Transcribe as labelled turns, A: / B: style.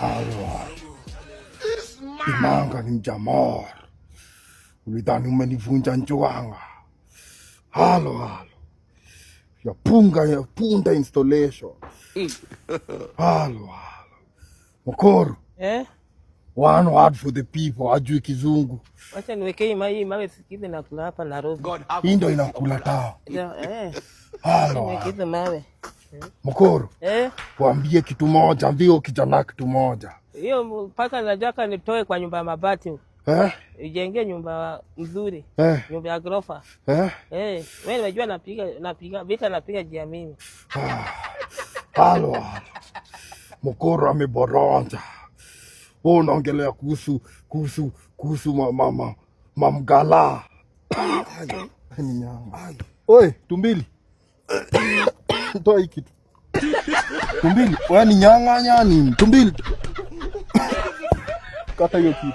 A: Halo. Imanga ni mjamor. Ulidhani umenivunja njuanga. Halo. Ya punda installation. Halo. Mokoro. One word for the people, ajui kizungu.
B: Acha niwekee mawe sikize na kula hapa Nairobi.
A: Hii ndio inakula tao. Halo.
B: Niwekee mawe.
A: Mokoro. Waambie kitu moja, mbio kijana kitu moja.
B: Hiyo mpaka nataka nitoe kwa nyumba ya mabati. Ijenge nyumba mzuri. Nyumba ya ghorofa. Wewe unajua napiga jia mimi.
A: Halo. Mokoro ameboronja. Wewe unaongelea kuhusu mamgala. Ni nyama. Oi, tumbili. Toa hiki kitu. Tumbili, wewe ni nyang'anya nini? Tumbili. Kata hiyo kitu.